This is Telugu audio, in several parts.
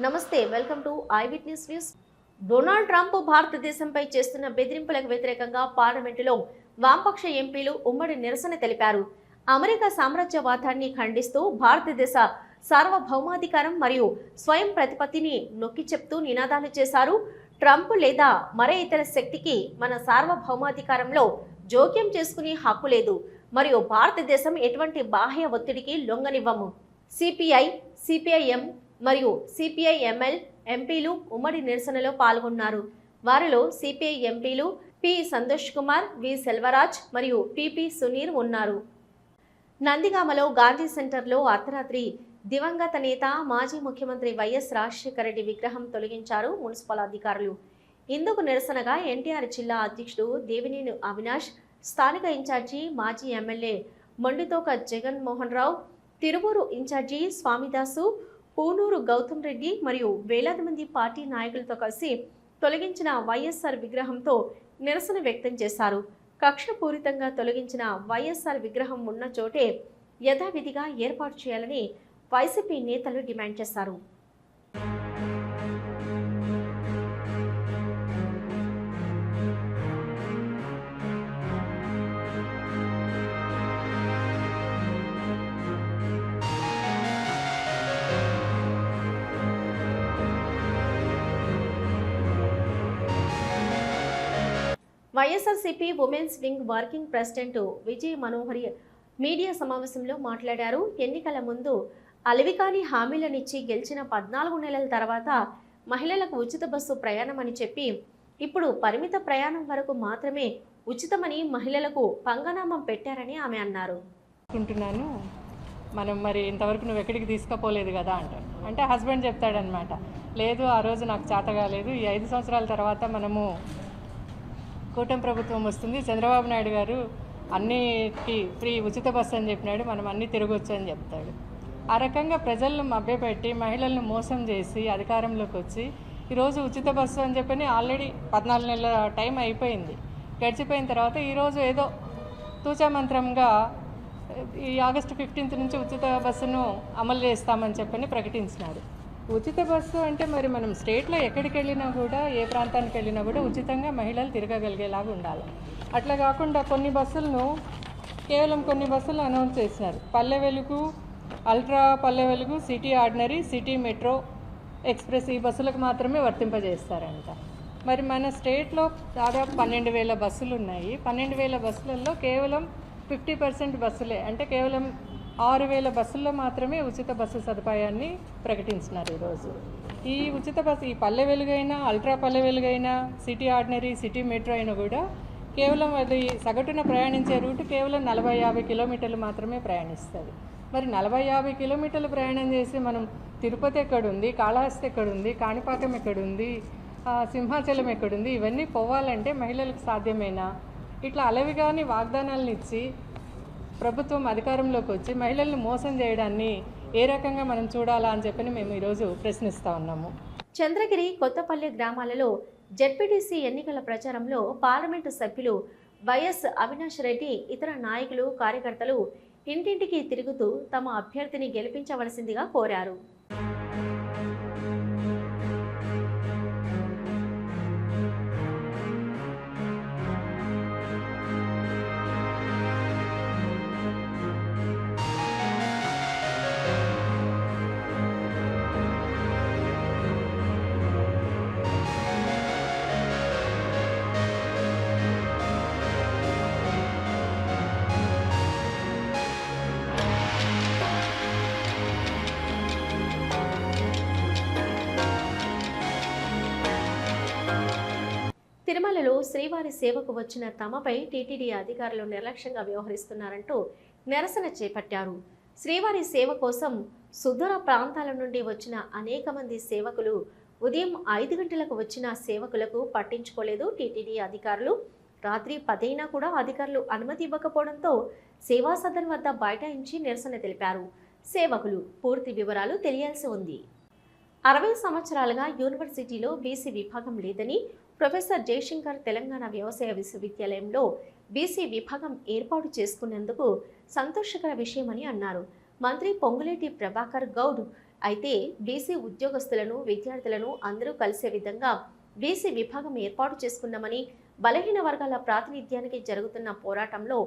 నమస్తే, welcome to I witness news. Donald Trump భారతదేశంపై చేస్తున్న బెదిరింపులకు వ్యతిరేకంగా పార్లమెంటులో వామపక్ష ఎంపీలు ఉమ్మడి నిరసన తెలిపారు. అమెరికా సామ్రాజ్యవాదాన్ని ఖండిస్తూ భారతదేశ సార్వభౌమాధికారం మరియు స్వయం ప్రతిపత్తిని నొక్కి చెప్తూ నినాదాలు చేశారు. ట్రంప్ లేదా మరే ఇతర శక్తికి మన సార్వభౌమాధికారంలో జోక్యం చేసుకునే హక్కు లేదు మరియు భారతదేశం ఎటువంటి బాహ్య ఒత్తిడికి లొంగనివ్వము. సిపిఐ, సిపిఐఎం మరియు సిపిఐఎంఎల్ ఎంపీలు ఉమ్మడి నిరసనలో పాల్గొన్నారు. వారిలో సిపిఐ ఎంపీలు పి సంతోష్ కుమార్, వి సెల్వరాజ్ మరియు పిపి సునీర్ ఉన్నారు. నందిగామలో గాంధీ సెంటర్లో అర్ధరాత్రి దివంగత నేత మాజీ ముఖ్యమంత్రి వైఎస్ రాజశేఖర రెడ్డి విగ్రహం తొలగించారు మున్సిపల్ అధికారులు. ఇందుకు నిరసనగా ఎన్టీఆర్ జిల్లా అధ్యక్షుడు దేవినేని అవినాష్, స్థానిక ఇన్ఛార్జి మాజీ ఎమ్మెల్యే మొండితోక జగన్మోహన్ రావు, తిరువూరు ఇన్ఛార్జి స్వామిదాసు, పూనూరు గౌతమ్ రెడ్డి మరియు వేలాది మంది పార్టీ నాయకులతో కలిసి తొలగించిన వైఎస్ఆర్ విగ్రహంతో నిరసన వ్యక్తం చేశారు. కక్షపూరితంగా తొలగించిన వైఎస్ఆర్ విగ్రహం ఉన్న చోటే యథావిధిగా ఏర్పాటు చేయాలని వైసీపీ నేతలు డిమాండ్ చేశారు. YSRCP women's wing working president Vijaya Manohari media సమావేశంలో మాట్లాడారు. ఎన్నికల ముందు అలవికాని హామీలనిచ్చి గెలిచిన 14 నెలల తర్వాత మహిళలకు ఉచిత బస్సు ప్రయాణం అని చెప్పి ఇప్పుడు పరిమిత ప్రయాణం వరకు మాత్రమే ఉచితమని మహిళలకు పంగనామం పెట్టారని ఆమె అన్నారు. మనం మరి ఇంతవరకు నువ్వు ఎక్కడికి తీసుకుపోలేదు కదా అంటారు. అంటే హస్బెండ్ చెప్తాడనమాట, లేదు ఆ రోజు నాకు చేత కాలేదు, ఈ 5 సంవత్సరాల తర్వాత మనము కూటమి ప్రభుత్వం వస్తుంది, చంద్రబాబు నాయుడు గారు అన్నిటికీ ఫ్రీ ఉచిత బస్సు అని చెప్పినాడు, మనం అన్నీ తిరగొచ్చు అని చెప్తాడు. ఆ రకంగా ప్రజలను మభ్యపెట్టి మహిళలను మోసం చేసి అధికారంలోకి వచ్చి ఈరోజు ఉచిత బస్సు అని చెప్పని ఆల్రెడీ 14 నెలల టైం అయిపోయింది. గడిచిపోయిన తర్వాత ఈరోజు ఏదో తూచామంత్రంగా ఈ ఆగస్టు 15 నుంచి ఉచిత బస్సును అమలు చేస్తామని చెప్పని ప్రకటించినాడు. ఉచిత బస్సు అంటే మరి మనం స్టేట్లో ఎక్కడికి వెళ్ళినా కూడా, ఏ ప్రాంతానికి వెళ్ళినా కూడా ఉచితంగా మహిళలు తిరగగలిగేలాగా ఉండాలి. అట్లా కాకుండా కేవలం కొన్ని బస్సులు అనౌన్స్ చేసినారు. Palle Velugu, ultra Palle Velugu, city ordinary, city metro express ఈ బస్సులకు మాత్రమే వర్తింపజేస్తారంట. మరి మన స్టేట్లో దాదాపు 12,000 బస్సులు ఉన్నాయి. 12,000 బస్సులలో కేవలం 50% బస్సులే, అంటే కేవలం 6,000 బస్సుల్లో మాత్రమే ఉచిత బస్సు సదుపాయాన్ని ప్రకటించినారు. ఈరోజు ఈ ఉచిత బస్సు, ఈ పల్లె వెలుగైనా, అల్ట్రా పల్లె వెలుగైనా, సిటీ ఆర్డినరీ, సిటీ మెట్రో అయినా కూడా కేవలం అది సగటున ప్రయాణించే రూట్ కేవలం 40-50 కిలోమీటర్లు మాత్రమే ప్రయాణిస్తుంది. మరి 40-50 కిలోమీటర్లు ప్రయాణం చేసి మనం తిరుపతి ఎక్కడుంది, కాళహస్తి ఎక్కడుంది, కాణిపాకం ఎక్కడుంది, సింహాచలం ఎక్కడుంది, ఇవన్నీ పోవాలంటే మహిళలకు సాధ్యమేనా? ఇట్లా అలవిగాని వాగ్దానాలను ఇచ్చి ప్రభుత్వం అధికారంలోకి వచ్చి మహిళలను మోసం చేయడాన్ని ఏ రకంగా మనం చూడాలా అని చెప్పని మేము ఈరోజు ప్రశ్నిస్తూ ఉన్నాము. చంద్రగిరి, కొత్తపల్లి గ్రామాలలో జెడ్పీటీసీ ఎన్నికల ప్రచారంలో పార్లమెంటు సభ్యులు వైఎస్ అవినాష్ రెడ్డి, ఇతర నాయకులు, కార్యకర్తలు ఇంటింటికి తిరుగుతూ తమ అభ్యర్థిని గెలిపించవలసిందిగా కోరారు. తిరుమలలో శ్రీవారి సేవకు వచ్చిన తమపై టీటీడీ అధికారులు నిర్లక్ష్యంగా వ్యవహరిస్తున్నారంటూ నిరసన చేపట్టారు. శ్రీవారి సేవ కోసం సుదూర ప్రాంతాల నుండి వచ్చిన అనేక మంది సేవకులు ఉదయం 5 గంటలకు వచ్చిన సేవకులకు పట్టించుకోలేదు టీటీడీ అధికారులు. రాత్రి 10 అయినా కూడా అధికారులు అనుమతి ఇవ్వకపోవడంతో సేవా సదన్ వద్ద బైఠాయించి నిరసన తెలిపారు. సేవకులు పూర్తి వివరాలు తెలియాల్సి ఉంది. 60 సంవత్సరాలుగా యూనివర్సిటీలో బీసీ విభాగం లేదని ప్రొఫెసర్ జయశంకర్ తెలంగాణ వ్యవసాయ విశ్వవిద్యాలయంలో బీసీ విభాగం ఏర్పాటు చేసుకున్నందుకు సంతోషకర విషయమని అన్నారు. మంత్రి పొంగులేటి ప్రభాకర్ గౌడ్ అయితే బీసీ ఉద్యోగస్తులను విద్యార్థులను అందరూ కలిసే విధంగా బీసీ విభాగం ఏర్పాటు చేసుకున్నామని, బలహీన వర్గాల ప్రాతినిధ్యానికి జరుగుతున్న పోరాటంలో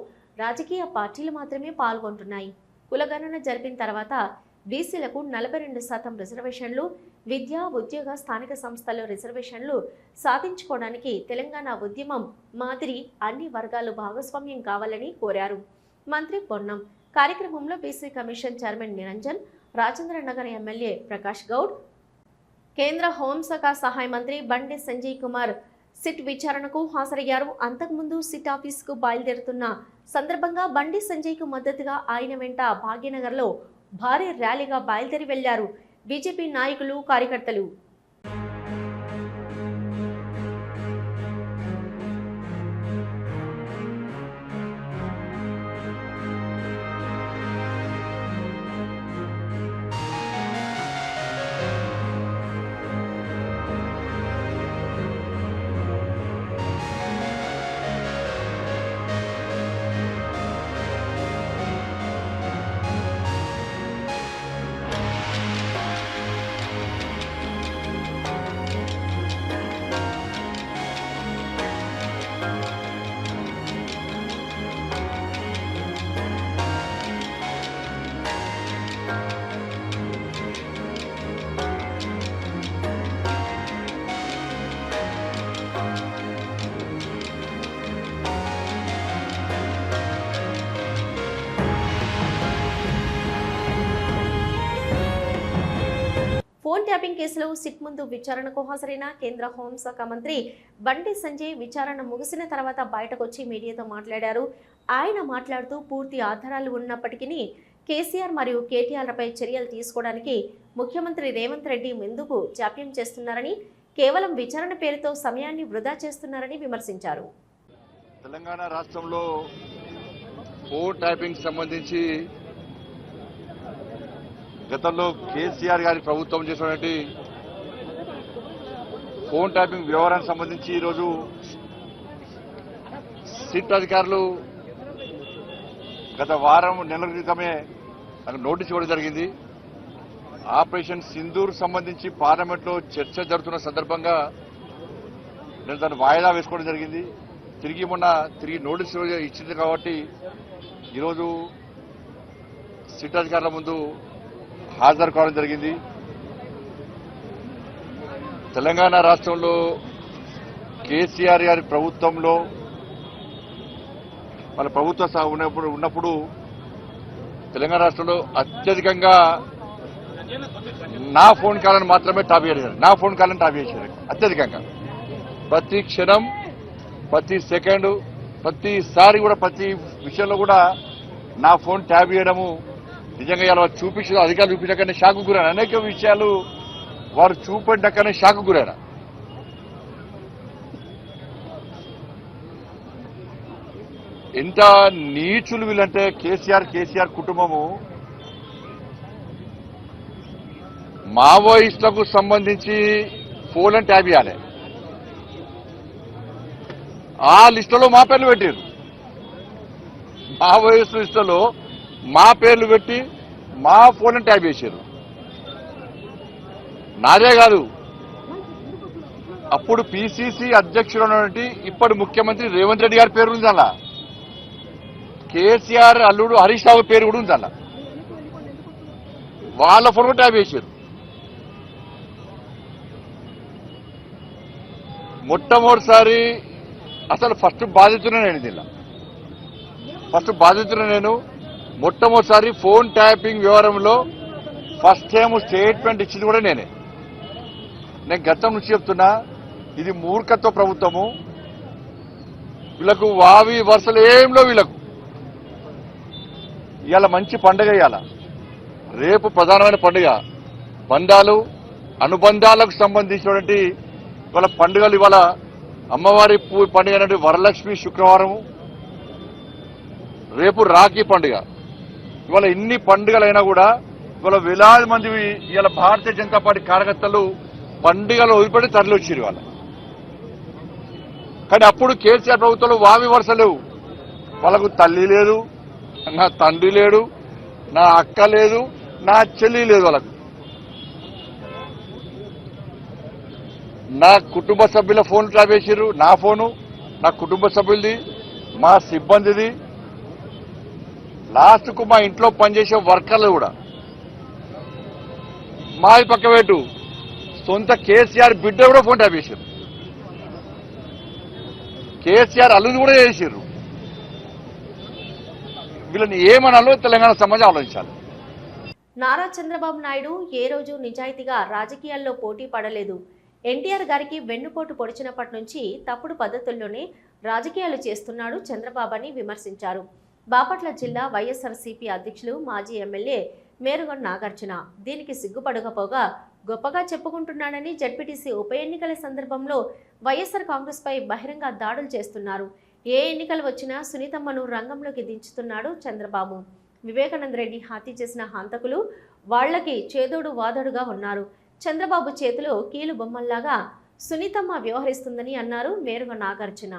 రాజకీయ పార్టీలు మాత్రమే పాల్గొంటున్నాయి. కులగణన జరిపిన తర్వాత బీసీలకు 42% రిజర్వేషన్లు, విద్యా ఉద్యోగ స్థానిక సంస్థల్లో రిజర్వేషన్లు సాధించుకోవడానికి తెలంగాణ ఉద్యమం మాదిరి అన్ని వర్గాలు భాగస్వామ్యం కావాలని కోరారు మంత్రి పొన్నం. కార్యక్రమంలో BC commission chairman Niranjan, Rajendranagar MLA Prakash Goud, కేంద్ర హోంశాఖ సహాయ మంత్రి బండి సంజయ్ కుమార్ సిట్ విచారణకు హాజరయ్యారు. అంతకుముందు సిట్ ఆఫీసుకు బయలుదేరుతున్న సందర్భంగా బండి సంజయ్కు మద్దతుగా ఆయన వెంట భాగ్యనగర్లో భారీ ర్యాలీగా బయలుదేరి వెళ్లారు బీజేపీ నాయకులు, కార్యకర్తలు. ఫోన్ ట్యాపింగ్ కేసులో సిట్ ముందు విచారణకు హాజరైన కేంద్ర హోంశాఖ మంత్రి బండి సంజయ్ విచారణ ముగిసిన తర్వాత బయటకొచ్చి మీడియాతో మాట్లాడారు. ఆయన మాట్లాడుతూ పూర్తి ఆధారాలు ఉన్నప్పటికీ కేసీఆర్ మరియు కేటీఆర్లపై చర్యలు తీసుకోవడానికి ముఖ్యమంత్రి రేవంత్ రెడ్డి ఎందుకు జాప్యం చేస్తున్నారని, కేవలం విచారణ పేరుతో సమయాన్ని వృధా చేస్తున్నారని విమర్శించారు. తెలంగాణ రాష్ట్రంలో ఫోన్ ట్యాపింగ్ సంబంధించి గతంలో కేసీఆర్ గారి ప్రభుత్వం చేసినటువంటి ఫోన్ ట్యాపింగ్ వ్యవహారానికి సంబంధించి ఈరోజు సిట్ అధికారులు గత వారం నెలల క్రితమే నాకు నోటీస్ ఇవ్వడం జరిగింది. ఆపరేషన్ సింధూర్ సంబంధించి పార్లమెంట్లో చర్చ జరుగుతున్న సందర్భంగా నేను దాన్ని వాయిదా వేసుకోవడం జరిగింది. తిరిగి నోటీస్ ఇచ్చింది కాబట్టి ఈరోజు సిట్ అధికారుల ముందు హాజరు కావడం జరిగింది. తెలంగాణ రాష్ట్రంలో కేసీఆర్ గారి ప్రభుత్వంలో వాళ్ళ ప్రభుత్వం ఉన్నప్పుడు తెలంగాణ రాష్ట్రంలో అత్యధికంగా నా ఫోన్ కాలను మాత్రమే టాప్ చేశారు. అత్యధికంగా ప్రతి క్షణం, ప్రతి సెకండ్, ప్రతిసారి కూడా ప్రతి విషయంలో కూడా నా ఫోన్ ట్యాప్ చేయడము నిజంగా ఇలా అధికారులు చూపించకనే షాకు గురైన అనేక విషయాలు వారు చూపెట్టకనే షాకు గురైన. ఎంత నీచులు వీళ్ళంటే కేసీఆర్ కుటుంబము మావోయిస్టులకు సంబంధించి ఫోన్లను ట్యాప్ చేయాలి. ఆ లిస్టులో మా పేర్లు పెట్టారు. మావోయిస్టు లిస్టులో మా పేర్లు పెట్టి మా ఫోన్లను ట్యాప్ చేశారు. నాదే కాదు, అప్పుడు పిసిసి అధ్యక్షుడు ఉన్నటువంటి ఇప్పటి ముఖ్యమంత్రి రేవంత్ రెడ్డి గారి పేరు ఉంది అలా, కేసీఆర్ అల్లుడు హరీష్ రావు పేరు కూడా ఉంది అలా. వాళ్ళ ఫోన్ ట్యాప్ చేశారు. మొట్టమొదటిసారి అసలు ఫస్ట్ బాధితున్నా నేను మొట్టమొదటిసారి ఫోన్ ట్యాపింగ్ వ్యవహారంలో ఫస్ట్ టైం స్టేట్మెంట్ ఇచ్చింది కూడా నేనే. నేను గతం నుంచి చెప్తున్నా, ఇది మూర్ఖత్వ ప్రభుత్వము. వీళ్ళకు వావి వరుసలు ఏంలో వీళ్ళకు. ఇవాళ మంచి పండుగ, ఇవాళ రేపు ప్రధానమైన పండుగ. బంధాలు అనుబంధాలకు సంబంధించినటువంటి ఇవాళ పండుగలు. ఇవాళ అమ్మవారి పండుగ అనేటువంటి వరలక్ష్మి శుక్రవారము, రేపు రాఖీ పండుగ. ఇవాళ ఇన్ని పండుగలైనా కూడా ఇవాళ వేలాది మంది ఇవాళ భారతీయ జనతా పార్టీ కార్యకర్తలు పండుగలు వదిలిపెట్టి తరలి వచ్చారు ఇవాళ. కానీ అప్పుడు కేసీఆర్ ప్రభుత్వంలో వావి వరుస లేవు. వాళ్ళకు తల్లి లేదు, నా తండ్రి లేడు, నా అక్క లేదు, నా చెల్లి లేదు. వాళ్ళకు నా కుటుంబ సభ్యుల ఫోన్ ట్రాప్ చేసిర్రు, నా ఫోను, నా కుటుంబ సభ్యులది, మా సిబ్బందిది, లాస్ట్ కు మా ఇంట్లో పనిచేసే వర్కర్లు కూడా. మా పక్క పెట్టు సొంత కేసీఆర్ బిడ్డ కూడా ఫోన్ ట్యాప్ చేశారు, కేసీఆర్ అల్లుది కూడా చేసిర్రు. వీళ్ళని ఏమనాలో తెలంగాణ సమాజం ఆలోచించాలి. నారా చంద్రబాబు నాయుడు ఏ రోజు నిజాయితీగా రాజకీయాల్లో పోటీ పడలేదు. ఎన్టీఆర్ గారికి వెన్నుపోటు పొడిచినప్పటి నుంచి తప్పుడు పద్ధతుల్లోనే రాజకీయాలు చేస్తున్నాడు చంద్రబాబు అని విమర్శించారు. బాపట్ల జిల్లా వైఎస్ఆర్సీపీ అధ్యక్షులు మాజీ ఎమ్మెల్యే మేరుగొండ నాగార్జున దీనికి సిగ్గుపడకపోగా గొప్పగా చెప్పుకుంటున్నాడని జడ్పీటీసీ ఉప ఎన్నికల సందర్భంలో వైఎస్ఆర్ కాంగ్రెస్ పై బహిరంగ దాడులు చేస్తున్నారు. ఏ ఎన్నికలు వచ్చినా సునీతమ్మను రంగంలోకి దించుతున్నాడు చంద్రబాబు. వివేకానంద రెడ్డి హత్య చేసిన హంతకులు వాళ్లకి చేదోడు వాదోడుగా ఉన్నారు. చంద్రబాబు చేతిలో కీలు బొమ్మల్లాగా సునీతమ్మ వ్యవహరిస్తుందని అన్నారు మేరుగొండ నాగార్జున.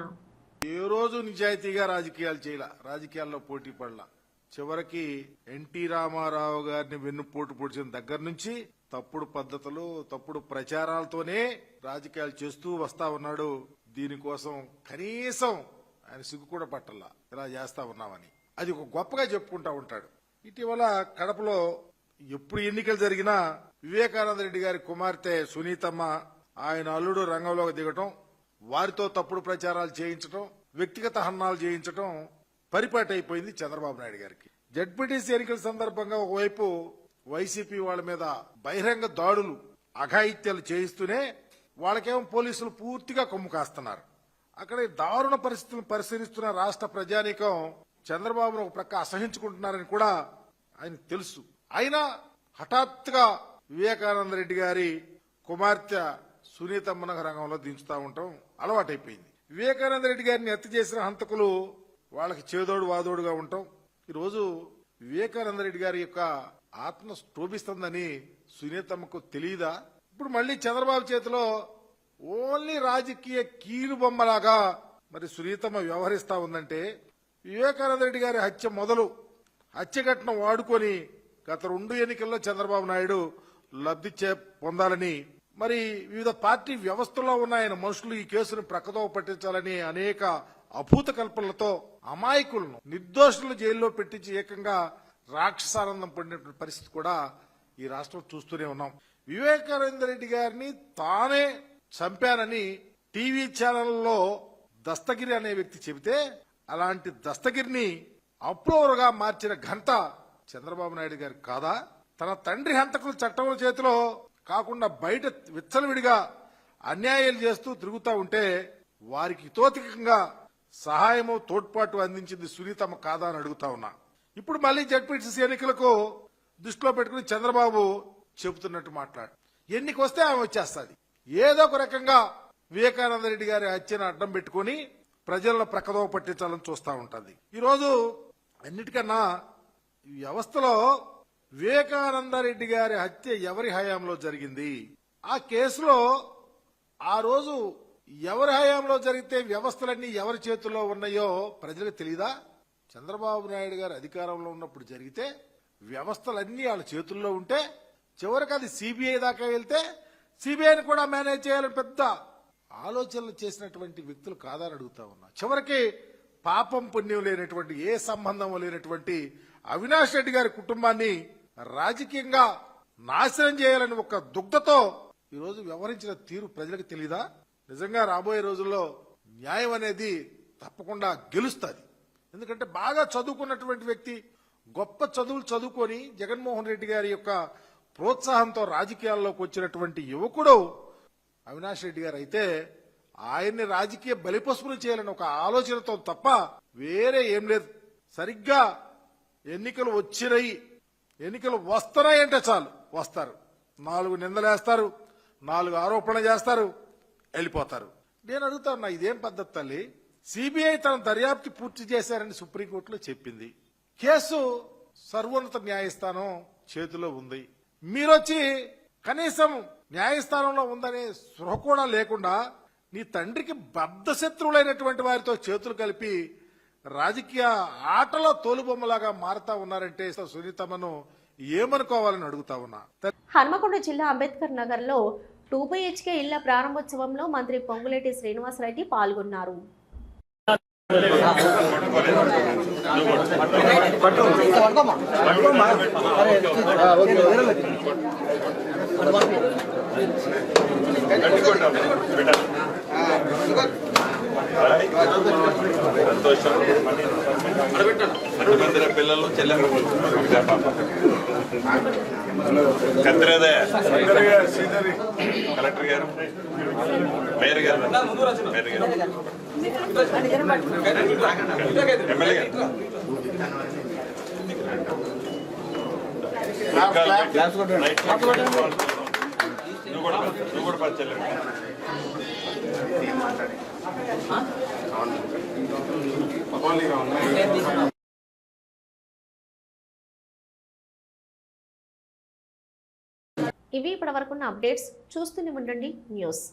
ఏ రోజు నిజాయితీగా రాజకీయాలు చేయాల, రాజకీయాల్లో పోటీ పడలా. చివరికి ఎన్టీ రామారావు గారిని వెన్నుపోటు పొడిచిన దగ్గర నుంచి తప్పుడు పద్ధతులు, తప్పుడు ప్రచారాలతోనే రాజకీయాలు చేస్తూ వస్తా ఉన్నాడు. దీనికోసం కనీసం ఆయన సిగ్గు కూడా పట్టల్లా, ఇలా చేస్తా ఉన్నామని. అది ఒక గొప్పగా చెప్పుకుంటా ఉంటాడు. ఇటీవల కడపలో ఎప్పుడు ఎన్నికలు జరిగినా వివేకానంద రెడ్డి గారి కుమార్తె సునీతమ్మ, ఆయన అల్లుడు రంగంలోకి దిగటం, వారితో తప్పుడు ప్రచారాలు చేయించడం, వ్యక్తిగత హన్నాలు చేయించడం పరిపాటి అయిపోయింది చంద్రబాబు నాయుడు గారికి. జడ్పీటీసీ ఎన్నికల సందర్భంగా ఒకవైపు వైసీపీ వాళ్ళ మీద బహిరంగ దాడులు, అఘాయిత్యాలు చేయిస్తూనే వాళ్ళకేమో పోలీసులు పూర్తిగా కొమ్ము కాస్తున్నారు. అక్కడ దారుణ పరిస్థితులను పరిశీలిస్తున్న రాష్ట్ర ప్రజానీకం చంద్రబాబును ఒక ప్రక్క అసహించుకుంటున్నారని కూడా ఆయన తెలుసు. అయినా హఠాత్తుగా వివేకానంద రెడ్డి గారి కుమార్తె సునీతమ్మను రంగంలో దించుతా ఉండటం అలవాటైపోయింది. వివేకానంద రెడ్డి గారిని హత్య చేసిన హంతకులు వాళ్ళకి చేదోడు వాదోడుగా ఉండటం. ఈరోజు వివేకానంద రెడ్డి గారి యొక్క ఆత్మ క్షోభిస్తుందని సునీతమ్మకు తెలియదా? ఇప్పుడు మళ్లీ చంద్రబాబు చేతిలో ఓన్లీ రాజకీయ కీలు బొమ్మలాగా మరి సునీతమ్మ వ్యవహరిస్తా ఉందంటే, వివేకానంద రెడ్డి గారి హత్య మొదలు హత్య ఘటన వాడుకొని గత 2 ఎన్నికల్లో చంద్రబాబు నాయుడు లబ్ధి పొందాలని, మరి వివిధ పార్టీ వ్యవస్థలో ఉన్న ఆయన మనుషులు ఈ కేసును ప్రక్కదోవ పట్టించాలని అనేక అభూత కల్పనలతో అమాయకులను, నిర్దోషులను జైల్లో పెట్టించి ఏకంగా రాక్షసానందం పడినటువంటి పరిస్థితి కూడా ఈ రాష్ట్రం చూస్తూనే ఉన్నాం. వివేకానంద రెడ్డి గారిని తానే చంపానని టీవీ ఛానల్లో దస్తగిరి అనే వ్యక్తి చెబితే, అలాంటి దస్తగిరిని అప్రూవర్ గా మార్చిన ఘనత చంద్రబాబు నాయుడు గారికి కాదా? తన తండ్రి హంతకులు చట్టం చేతిలో కాకుండా బయట విచ్చలవిడిగా అన్యాయాలు చేస్తూ తిరుగుతా ఉంటే వారికి హితోధికంగా సహాయము, తోడ్పాటు అందించింది సునీతమ్మ కాదా అని అడుగుతా ఉన్నా. ఇప్పుడు మళ్లీ జడ్పీటీసీ ఎన్నికలకు దృష్టిలో పెట్టుకుని చంద్రబాబు చెబుతున్నట్టు మాట్లాడు. ఎన్నికొస్తే ఆమె వచ్చేస్తుంది. ఏదో ఒక రకంగా వివేకానంద రెడ్డి గారి హత్యను అడ్డం పెట్టుకుని ప్రజలను ప్రక్కదోవ పట్టించాలని చూస్తా ఉంటుంది. ఈరోజు అన్నిటికన్నా ఈ వ్యవస్థలో వివేకానంద రెడ్డి గారి హత్య ఎవరి హయాంలో జరిగింది, ఆ కేసులో ఆ రోజు ఎవరి హయాంలో జరిగితే వ్యవస్థలన్నీ ఎవరి చేతుల్లో ఉన్నాయో ప్రజలకు తెలియదా? చంద్రబాబు నాయుడు గారు అధికారంలో ఉన్నప్పుడు జరిగితే వ్యవస్థలన్నీ వాళ్ళ చేతుల్లో ఉంటే చివరికి అది సిబిఐ దాకా వెళ్తే సిబిఐని కూడా మేనేజ్ చేయాలని పెద్ద ఆలోచనలు చేసినటువంటి వ్యక్తులు కాదని అడుగుతా ఉన్నా. చివరికి పాపం పుణ్యం లేనటువంటి, ఏ సంబంధం లేనటువంటి అవినాష్ రెడ్డి గారి కుటుంబాన్ని రాజకీయంగా నాశనం చేయాలని ఒక దుగ్ధతో ఈరోజు వ్యవహరించిన తీరు ప్రజలకు తెలీదా? నిజంగా రాబోయే రోజుల్లో న్యాయం అనేది తప్పకుండా గెలుస్తుంది. ఎందుకంటే బాగా చదువుకున్నటువంటి వ్యక్తి, గొప్ప చదువులు చదువుకొని జగన్మోహన్ రెడ్డి గారి యొక్క ప్రోత్సాహంతో రాజకీయాల్లోకి వచ్చినటువంటి యువకుడు అవినాష్ రెడ్డి గారు అయితే ఆయన్ని రాజకీయ బలిపశువులు చేయాలని ఒక ఆలోచనతో తప్ప వేరే ఏం లేదు. సరిగ్గా ఎన్నికలు వచ్చినాయి, ఎన్నికలు వస్తున్నాయంటే చాలు వస్తారు, 4 నిందలేస్తారు, 4 ఆరోపణలు చేస్తారు, వెళ్ళిపోతారు. నేను అడుగుతా ఉన్నా, ఇదేం పద్ధతి తల్లి? సిబిఐ తన దర్యాప్తు పూర్తి చేశారని సుప్రీంకోర్టులో చెప్పింది. కేసు సర్వోన్నత న్యాయస్థానం చేతిలో ఉంది. మీరొచ్చి కనీసం న్యాయస్థానంలో ఉందనే స్పృహ కూడా లేకుండా నీ తండ్రికి బద్ధశత్రువులైనటువంటి వారితో చేతులు కలిపి రాజకీయ ఆటలో తోలుబొమ్మలాగా మారుతా ఉన్నారంటే సునీతమ్మను ఏమనుకోవాలని అడుగుతా ఉన్నా. హన్మకొండ జిల్లా అంబేద్కర్ నగర్ లో 2 BHK ఇళ్ల ప్రారంభోత్సవంలో మంత్రి పొంగులేటి శ్రీనివాసరెడ్డి పాల్గొన్నారు. పిల్లలు చెల్లెలు కత్తిరేదే కలెక్టర్ గారు మేయర్ గారు ఎమ్మెల్యే గారు నువ్వు కూడా పరిచయం ఇవి ఇప్పటివరకున్న అప్డేట్స్. చూస్తూనే ఉండండి న్యూస్.